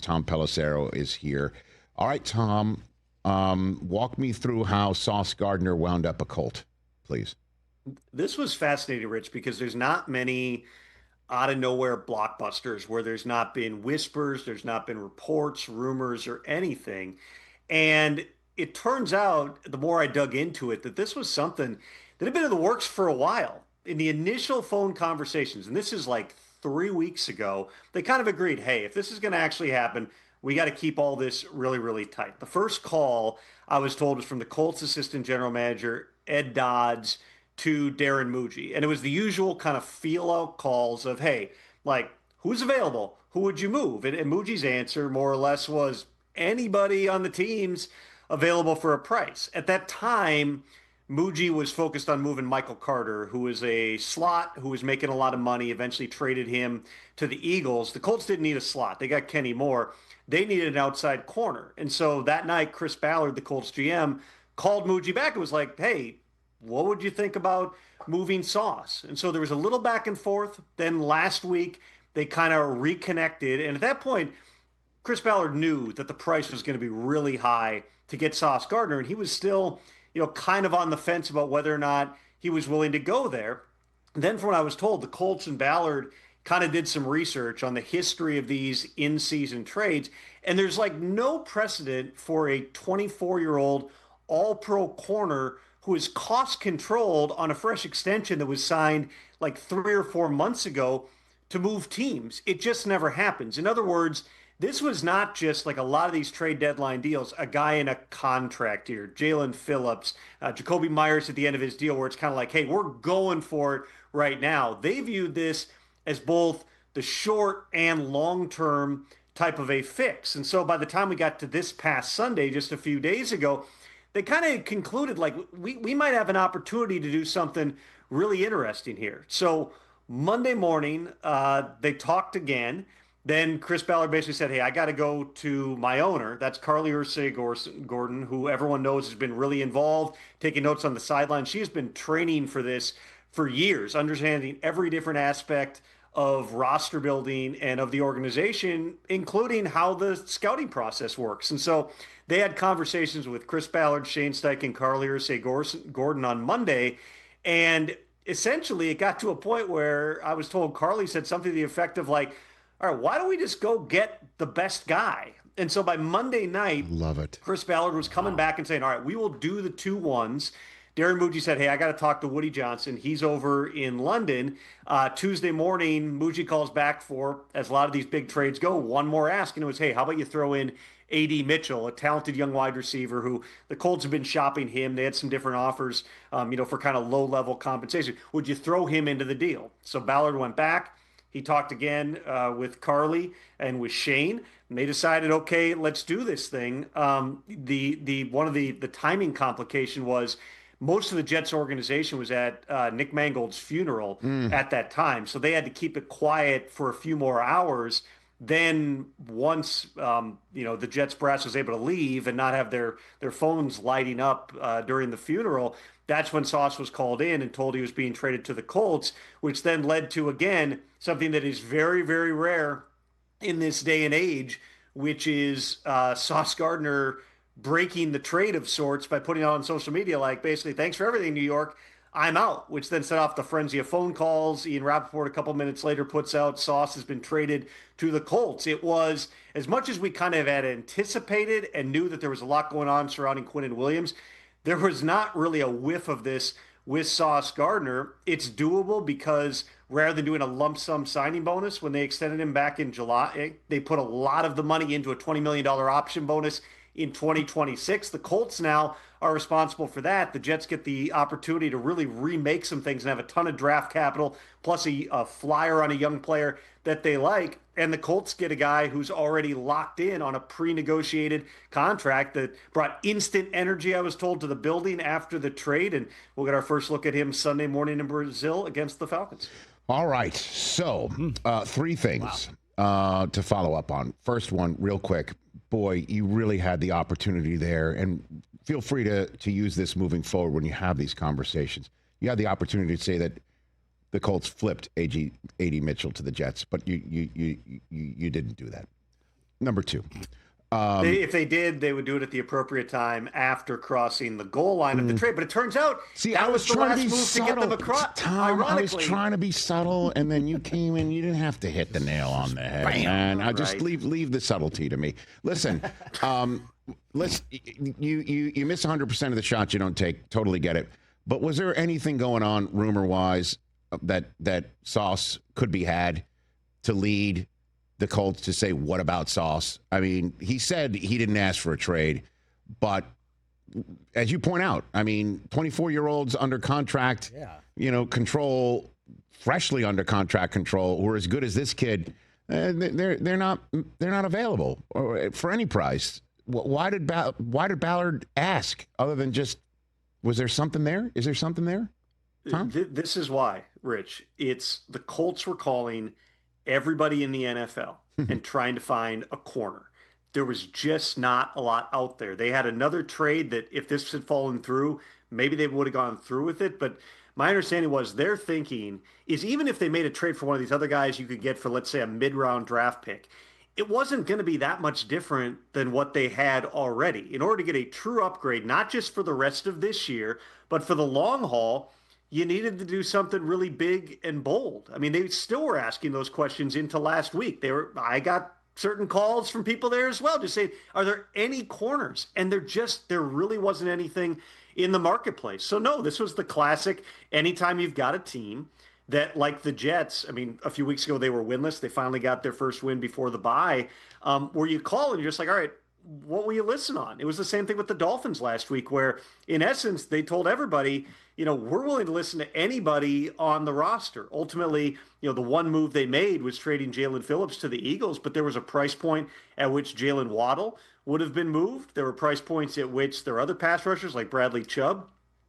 Tom Pelissero is here. All right, Tom, walk me through how Sauce Gardner wound up a Colt, please. This was fascinating, Rich, because there's not many out of nowhere blockbusters where there's not been whispers, there's not been reports, rumors, or anything. And it turns out, the more I dug into it, that this was something that had been in the works for a while. In the initial phone conversations, and this is like 3 weeks ago, they kind of agreed, hey, if this is going to actually happen, we got to keep all this really, really tight. The first call I was told was from the Colts assistant general manager, Ed Dodds, to Darren Muji. And it was the usual kind of feel out calls of, hey, like, who's available? Who would you move? And Muji's answer, more or less, was anybody on the teams available for a price. At that time, Muji was focused on moving Michael Carter, who was a slot who was making a lot of money, eventually traded him to the Eagles. The Colts didn't need a slot. They got Kenny Moore. They needed an outside corner. And so that night, Chris Ballard, the Colts GM, called Muji back and was like, hey, what would you think about moving Sauce? And so there was a little back and forth. Then last week, they kind of reconnected. And at that point, Chris Ballard knew that the price was going to be really high to get Sauce Gardner. And he was still, kind of on the fence about whether or not he was willing to go there. And then from what I was told, the Colts and Ballard kind of did some research on the history of these in-season trades. And there's like no precedent for a 24-year-old all-pro corner who is cost controlled on a fresh extension that was signed like 3 or 4 months ago to move teams. It just never happens. In other words, this was not just like a lot of these trade deadline deals, a guy in a contract here, Jalen Phillips, Jacoby Myers at the end of his deal, where it's kind of like, hey, we're going for it right now. They viewed this as both the short and long term type of a fix. And so by the time we got to this past Sunday, just a few days ago, they kind of concluded like we might have an opportunity to do something really interesting here. So Monday morning, they talked again. Then Chris Ballard basically said, hey, I got to go to my owner. That's Carlie-Irsay Gordon, who everyone knows has been really involved, taking notes on the sideline. She has been training for this for years, understanding every different aspect of roster building and of the organization, including how the scouting process works. And so they had conversations with Chris Ballard, Shane Steichen, Carlie-Irsay Gordon on Monday. And essentially it got to a point where I was told Carlie said something to the effect of like, all right, why don't we just go get the best guy? And so by Monday night, Love it. Chris Ballard was coming back and saying, all right, we will do the 2-1s. Darren Muji said, hey, I got to talk to Woody Johnson. He's over in London. Tuesday morning, Muji calls back for, as a lot of these big trades go, one more ask. And it was, hey, how about you throw in A.D. Mitchell, a talented young wide receiver who the Colts have been shopping him. They had some different offers, for kind of low-level compensation. Would you throw him into the deal? So Ballard went back. He talked again with Carlie and with Shane, and they decided, okay, let's do this thing. The one of the timing complication was most of the Jets organization was at Nick Mangold's funeral at that time, so they had to keep it quiet for a few more hours. Then once the Jets brass was able to leave and not have their phones lighting up during the funeral, that's when Sauce was called in and told he was being traded to the Colts, which then led to, again, something that is very, very rare in this day and age, which is Sauce Gardner breaking the trade of sorts by putting it on social media like, basically, thanks for everything, New York. I'm out, which then set off the frenzy of phone calls. Ian Rappaport a couple minutes later puts out Sauce has been traded to the Colts. It was, as much as we kind of had anticipated and knew that there was a lot going on surrounding Quinnen Williams, there was not really a whiff of this with Sauce Gardner. It's doable because rather than doing a lump sum signing bonus when they extended him back in July, they put a lot of the money into a $20 million option bonus in 2026. The Colts now are responsible for that. The Jets get the opportunity to really remake some things and have a ton of draft capital, plus a flyer on a young player that they like. And the Colts get a guy who's already locked in on a pre-negotiated contract that brought instant energy, I was told, to the building after the trade. And we'll get our first look at him Sunday morning in Brazil against the Falcons. All right. So 3 things to follow up on. First one, real quick. Boy, you really had the opportunity there, and feel free to use this moving forward when you have these conversations. You had the opportunity to say that the Colts flipped A.D. Mitchell to the Jets, but you didn't do that. Number two. If they did, they would do it at the appropriate time after crossing the goal line of the trade. But it turns out I was trying to be move subtle. to get them across. Tom, I was trying to be subtle, and then you came in. You didn't have to hit the nail on the head, man. I just leave the subtlety to me. Listen, you miss 100% of the shots you don't take. Totally get it. But was there anything going on rumor-wise that Sauce could be had to lead the Colts to say, what about Sauce? I mean, he said he didn't ask for a trade, but as you point out, I mean, 24-year-olds under contract, control, freshly under contract control, who are as good as this kid, they're not available for any price. Why did Ballard ask other than just, was there something there? Is there something there, Tom? This is why, Rich. It's the Colts were calling everybody in the NFL and trying to find a corner. There was just not a lot out there. They had another trade that if this had fallen through, maybe they would have gone through with it. But my understanding was their thinking is even if they made a trade for one of these other guys you could get for, let's say, a mid-round draft pick, it wasn't going to be that much different than what they had already. In order to get a true upgrade, not just for the rest of this year, but for the long haul, you needed to do something really big and bold. I mean, they still were asking those questions into last week. I got certain calls from people there as well, just saying, are there any corners? And there really wasn't anything in the marketplace. So no, this was the classic, anytime you've got a team that, like the Jets, I mean, a few weeks ago they were winless. They finally got their first win before the bye, where you call and you're just like, all right, what will you listen on? It was the same thing with the Dolphins last week, where in essence, they told everybody, we're willing to listen to anybody on the roster. Ultimately, the one move they made was trading Jalen Phillips to the Eagles, but there was a price point at which Jalen Waddle would have been moved. There were price points at which their other pass rushers like Bradley Chubb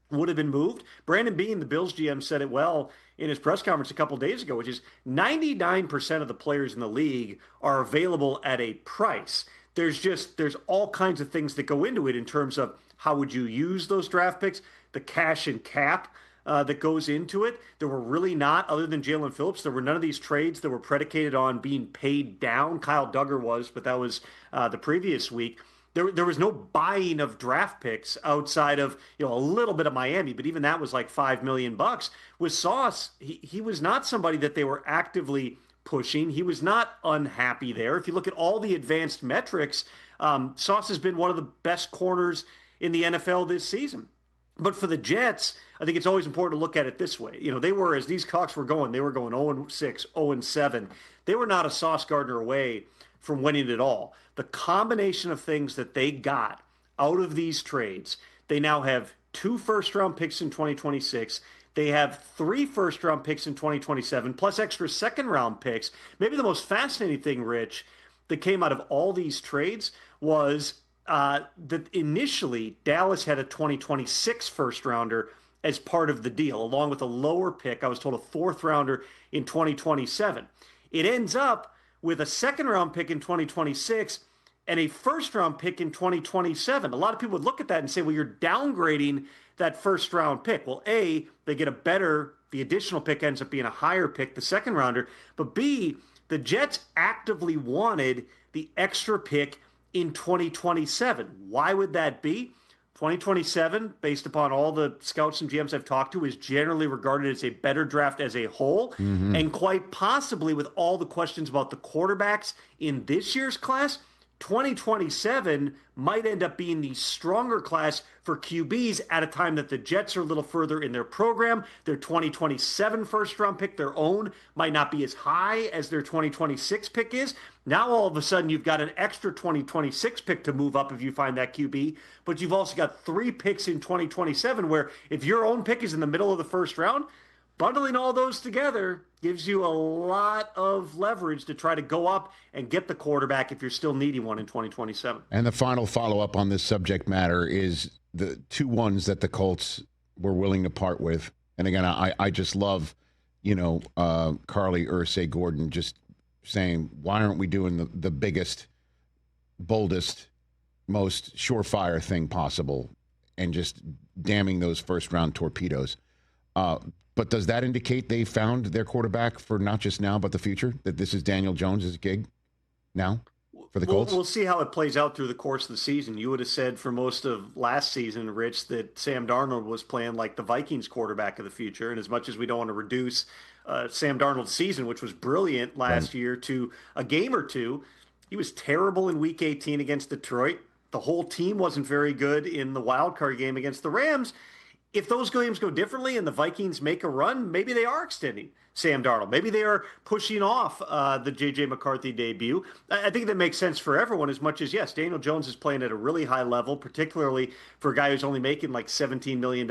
would have been moved. Brandon Beane, the Bills GM, said it well in his press conference a couple of days ago, which is 99% of the players in the league are available at a price. There's all kinds of things that go into it in terms of how would you use those draft picks, the cash and cap that goes into it. There were really not, other than Jalen Phillips, there were none of these trades that were predicated on being paid down. Kyle Duggar was, but that was the previous week. There was no buying of draft picks outside of a little bit of Miami, but even that was like $5 million. With Sauce, he was not somebody that they were actively pushing. He was not unhappy there. If you look at all the advanced metrics, Sauce has been one of the best corners in the NFL this season. But for the Jets, I think it's always important to look at it this way. They were, as these clocks were going, they were going 0-6, 0-7. They were not a Sauce Gardner away from winning it all. The combination of things that they got out of these trades, they now have 2 first-round picks in 2026. They have 3 first-round picks in 2027, plus extra second-round picks. Maybe the most fascinating thing, Rich, that came out of all these trades was that initially Dallas had a 2026 first-rounder as part of the deal, along with a lower pick, I was told a 4th-rounder in 2027. It ends up with a second-round pick in 2026 and a first-round pick in 2027. A lot of people would look at that and say, well, you're downgrading that first-round pick. Well, A, they get the additional pick ends up being a higher pick, the second-rounder. But B, the Jets actively wanted the extra pick in 2027. Why would that be? 2027, based upon all the scouts and GMs I've talked to, is generally regarded as a better draft as a whole. Mm-hmm. And quite possibly with all the questions about the quarterbacks in this year's class, 2027 might end up being the stronger class for QBs at a time that the Jets are a little further in their program. Their 2027 first-round pick, their own, might not be as high as their 2026 pick is. Now, all of a sudden, you've got an extra 2026 pick to move up if you find that QB, but you've also got 3 picks in 2027 where if your own pick is in the middle of the first round, bundling all those together gives you a lot of leverage to try to go up and get the quarterback if you're still needing one in 2027. And the final follow-up on this subject matter is the 2 ones that the Colts were willing to part with. And again, I just love, Carlie-Irsay Gordon just saying, why aren't we doing the biggest, boldest, most surefire thing possible and just damning those first-round torpedoes? But does that indicate they found their quarterback for not just now, but the future? That this is Daniel Jones' gig now? for the Colts? We'll see how it plays out through the course of the season. You would have said for most of last season, Rich, that Sam Darnold was playing like the Vikings quarterback of the future. And as much as we don't want to reduce Sam Darnold's season, which was brilliant last year, to a game or two, he was terrible in Week 18 against Detroit. The whole team wasn't very good in the wild card game against the Rams. If those games go differently and the Vikings make a run, maybe they are extending Sam Darnold. Maybe they are pushing off the J.J. McCarthy debut. I think that makes sense for everyone as much as, yes, Daniel Jones is playing at a really high level, particularly for a guy who's only making like $17 million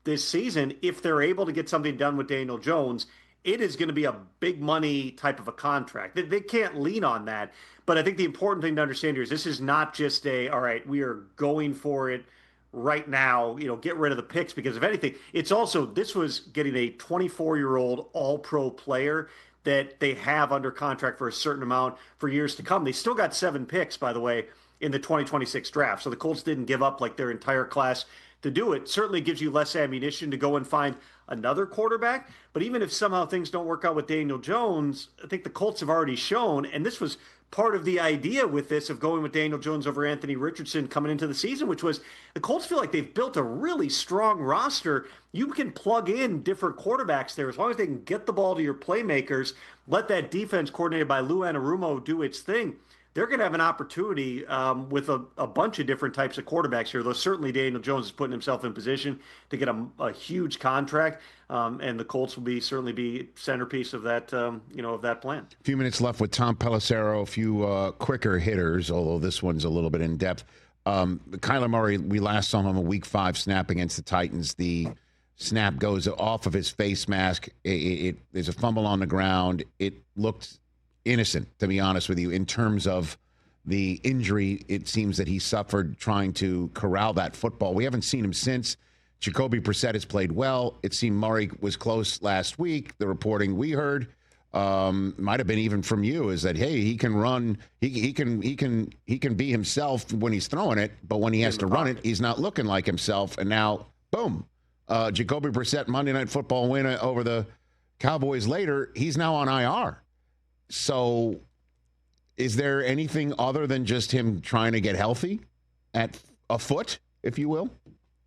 this season. If they're able to get something done with Daniel Jones, it is going to be a big money type of a contract. They can't lean on that. But I think the important thing to understand here is this is not just all right, we are going for it right now, get rid of the picks, because if anything, it's also, this was getting a 24-year-old all-pro player that they have under contract for a certain amount for years to come. They still got 7 picks, by the way, in the 2026 draft. So the Colts didn't give up like their entire class to do it. Certainly gives you less ammunition to go and find another quarterback. But even if somehow things don't work out with Daniel Jones, I think the Colts have already shown, and this was part of the idea with this of going with Daniel Jones over Anthony Richardson coming into the season, which was the Colts feel like they've built a really strong roster. You can plug in different quarterbacks there as long as they can get the ball to your playmakers, let that defense coordinated by Lou Anarumo do its thing. They're going to have an opportunity with a bunch of different types of quarterbacks here, though certainly Daniel Jones is putting himself in position to get a huge contract, and the Colts will certainly be centerpiece of that, of that plan. A few minutes left with Tom Pelissero, a few quicker hitters, although this one's a little bit in depth. Kyler Murray, we last saw him a Week 5 snap against the Titans. The snap goes off of his face mask. There's a fumble on the ground. It looked innocent, to be honest with you, in terms of the injury it seems that he suffered trying to corral that football. We haven't seen him since. Jacoby Brissett has played well. It seemed Murray was close last week. The reporting we heard might have been even from you is that, hey, he can run, he can be himself when he's throwing it, but when he has to run it, he's not looking like himself. And now, boom, Jacoby Brissett Monday Night Football win over the Cowboys later. He's now on IR. So is there anything other than just him trying to get healthy at a foot, if you will?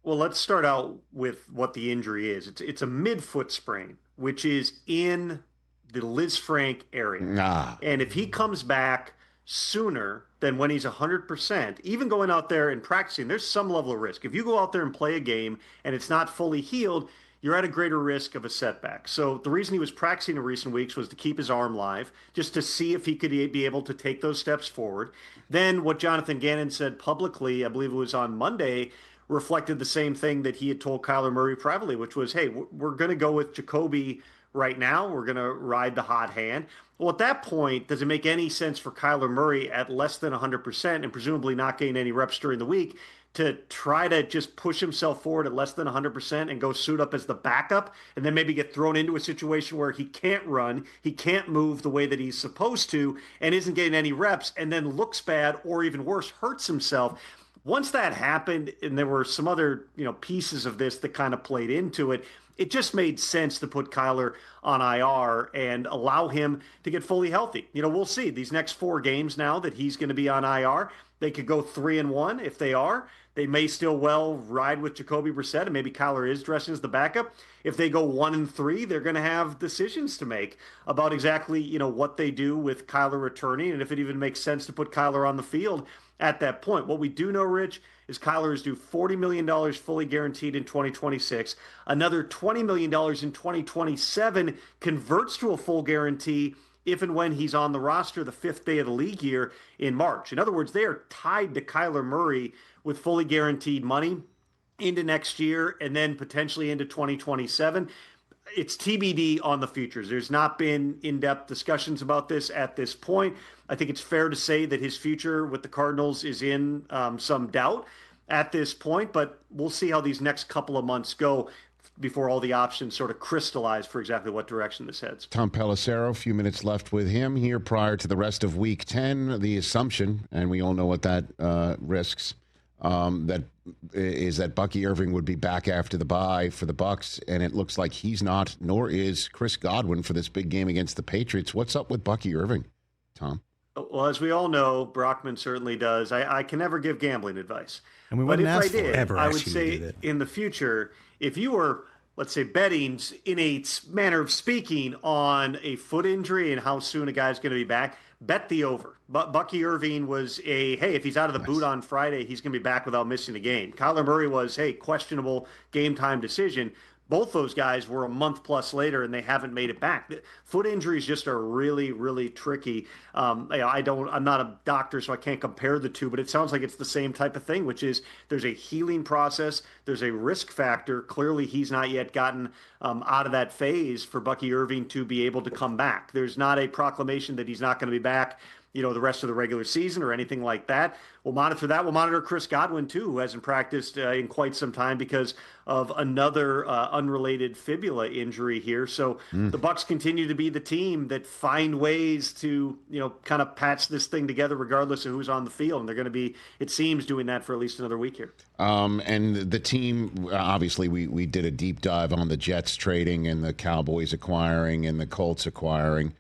Well, let's start out with what the injury is. It's a midfoot sprain, which is in the Lisfranc area. And if he comes back sooner than when he's 100%, even going out there and practicing, there's some level of risk. If you go out there and play a game and it's not fully healed, you're at a greater risk of a setback. So the reason he was practicing in recent weeks was to keep his arm live, just to see if he could be able to take those steps forward. Then what Jonathan Gannon said publicly, I believe it was on Monday, reflected the same thing that he had told Kyler Murray privately, which was, hey, we're going to go with Jacoby right now. We're going to ride the hot hand. Well, at that point, does it make any sense for Kyler Murray at less than 100% and presumably not getting any reps during the week to try to just push himself forward at less than 100% and go suit up as the backup and then maybe get thrown into a situation where he can't run, he can't move the way that he's supposed to, and isn't getting any reps, and then looks bad or even worse, hurts himself? Once that happened, and there were some other pieces of this that kind of played into it, it just made sense to put Kyler on IR and allow him to get fully healthy. We'll see these next 4 games now that he's going to be on IR. They could go 3-1 if they are. They may still well ride with Jacoby Brissett, and maybe Kyler is dressing as the backup. If they go 1-3, they're going to have decisions to make about exactly what they do with Kyler returning, and if it even makes sense to put Kyler on the field at that point. What we do know, Rich, is Kyler is due $40 million fully guaranteed in 2026. Another $20 million in 2027 converts to a full guarantee if and when he's on the roster the 5th day of the league year in March. In other words, they are tied to Kyler Murray with fully guaranteed money into next year and then potentially into 2027. It's TBD on the futures. There's not been in-depth discussions about this at this point. I think it's fair to say that his future with the Cardinals is in some doubt at this point, but we'll see how these next couple of months go before all the options sort of crystallize for exactly what direction this heads. Tom Pelissero, a few minutes left with him here prior to the rest of Week 10. The assumption, and we all know what that risks, that is that Bucky Irving would be back after the bye for the Bucs, and it looks like he's not, nor is Chris Godwin for this big game against the Patriots. What's up with Bucky Irving, Tom? Well, as we all know, Brockman certainly does. I can never give gambling advice. And we But wouldn't if I ask for it. did, Ever I ask would you to do say that. in the future, if you were, let's say, betting in a manner of speaking on a foot injury and how soon a guy's going to be back, bet the over. But Bucky Irving was hey, if he's out of the boot on Friday, he's going to be back without missing a game. Kyler Murray was, hey, questionable game time decision. Both those guys were a month plus later, and they haven't made it back. Foot injuries just are really, really tricky. I'm not a doctor, so I can't compare the two, but it sounds like it's the same type of thing, which is there's a healing process, there's a risk factor. Clearly, he's not yet gotten out of that phase for Bucky Irving to be able to come back. There's not a proclamation that he's not going to be back the rest of the regular season or anything like that. We'll monitor that. We'll monitor Chris Godwin, too, who hasn't practiced in quite some time because of another unrelated fibula injury here. So the Bucs continue to be the team that find ways to, kind of patch this thing together regardless of who's on the field. And they're going to be, it seems, doing that for at least another week here. And the team, obviously, we did a deep dive on the Jets trading and the Cowboys acquiring and the Colts acquiring.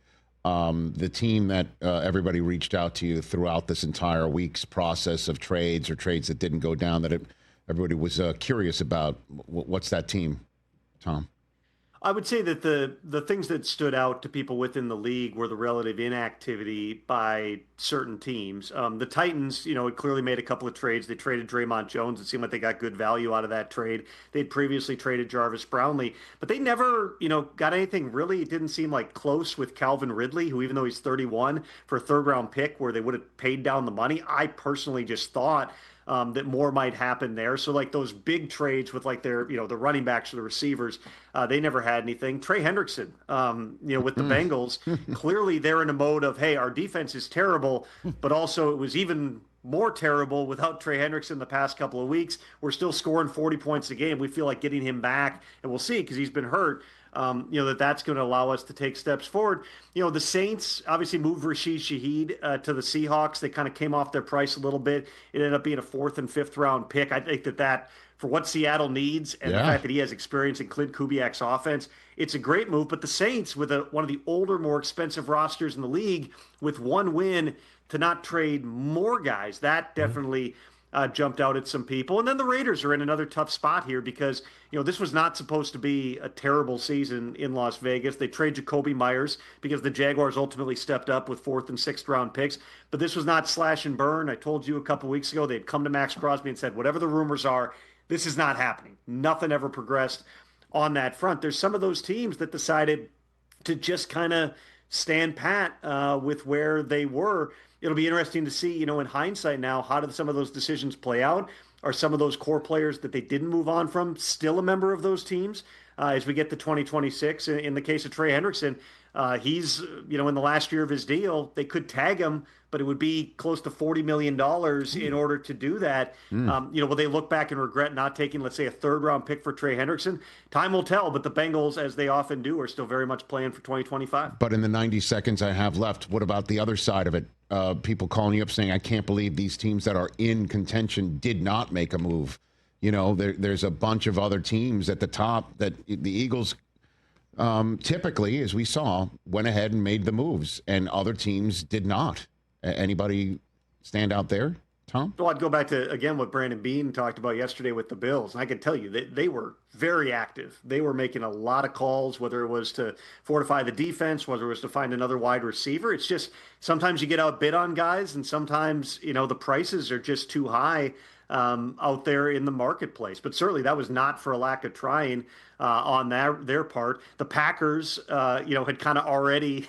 The team that everybody reached out to you throughout this entire week's process of trades or trades that didn't go down, that everybody was curious about. What's that team, Tom? I would say that the things that stood out to people within the league were the relative inactivity by certain teams. The Titans, had clearly made a couple of trades. They traded Draymond Jones. It seemed like they got good value out of that trade. They'd previously traded Jarvis Brownlee, but they never, got anything really. It didn't seem like close with Calvin Ridley, who, even though he's 31, for a third-round pick where they would have paid down the money, I personally just thought that more might happen there. So like those big trades with like their, the running backs or the receivers, they never had anything. Trey Hendrickson, with the Bengals, clearly they're in a mode of, hey, our defense is terrible, but also it was even more terrible without Trey Hendrickson the past couple of weeks. We're still scoring 40 points a game. We feel like getting him back, and we'll see because he's been hurt. That's going to allow us to take steps forward. The Saints obviously moved Rashid Shaheed to the Seahawks. They kind of came off their price a little bit. It ended up being a 4th and 5th round pick. I think that for what Seattle needs and the fact that he has experience in Clint Kubiak's offense, it's a great move. But the Saints, with one of the older, more expensive rosters in the league, with one win, to not trade more guys, that definitely jumped out at some people. And then the Raiders are in another tough spot here because, this was not supposed to be a terrible season in Las Vegas. They trade Jacoby Myers because the Jaguars ultimately stepped up with 4th and 6th round picks. But this was not slash and burn. I told you a couple weeks ago, they had come to Max Crosby and said, whatever the rumors are, this is not happening. Nothing ever progressed on that front. There's some of those teams that decided to just kind of stand pat with where they were. It'll be interesting to see, in hindsight now, how did some of those decisions play out? Are some of those core players that they didn't move on from still a member of those teams as we get to 2026? In the case of Trey Hendrickson, he's, in the last year of his deal, they could tag him, but it would be close to $40 million in order to do that. Will they look back and regret not taking, let's say, a 3rd round pick for Trey Hendrickson? Time will tell, but the Bengals, as they often do, are still very much playing for 2025. But in the 90 seconds I have left, what about the other side of it? People calling you up saying, I can't believe these teams that are in contention did not make a move. There's a bunch of other teams at the top that the Eagles typically, as we saw, went ahead and made the moves, and other teams did not. Anybody stand out there, Tom? Well, I'd go back to, again, what Brandon Beane talked about yesterday with the Bills. And I can tell you that they were very active. They were making a lot of calls, whether it was to fortify the defense, whether it was to find another wide receiver. It's just sometimes you get outbid on guys, and sometimes, the prices are just too high out there in the marketplace. But certainly that was not for a lack of trying on their part. The Packers, had kind of already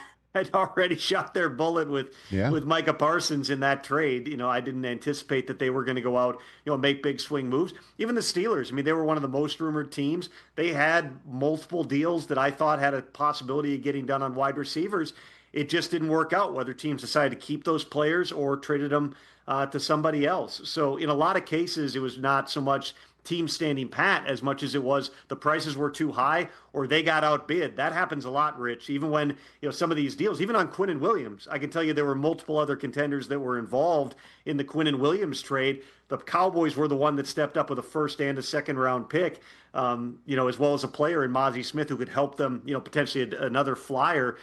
shot their bullet with Micah Parsons in that trade. I didn't anticipate that they were going to go out, make big swing moves. Even the Steelers, they were one of the most rumored teams. They had multiple deals that I thought had a possibility of getting done on wide receivers. It just didn't work out, whether teams decided to keep those players or traded them to somebody else. So in a lot of cases, it was not so much team standing pat as much as it was the prices were too high or they got outbid. That happens a lot, Rich. Even when, some of these deals, even on Quinnen Williams, I can tell you there were multiple other contenders that were involved in the Quinnen Williams trade. the Cowboys were the one that stepped up with a first and a second round pick, as well as a player in Mozzie Smith who could help them, potentially another flyer,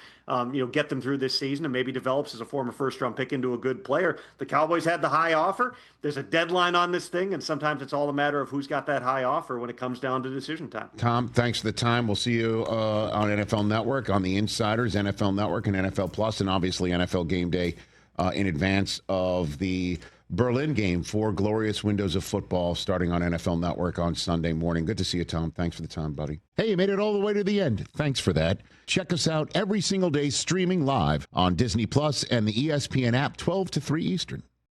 get them through this season and maybe develops as a former first round pick into a good player. The Cowboys had the high offer. There's a deadline on this thing, and sometimes it's all a matter of who's got that high offer when it comes down to decision time. Tom, thanks for the time. We'll see you on NFL Network, on the Insiders, NFL Network, and NFL Plus, and obviously NFL Game Day in advance of the Berlin game. 4 glorious windows of football starting on NFL Network on Sunday morning. Good to see you, Tom. Thanks for the time, buddy. Hey, you made it all the way to the end. Thanks for that. Check us out every single day streaming live on Disney Plus and the ESPN app 12 to 3 Eastern.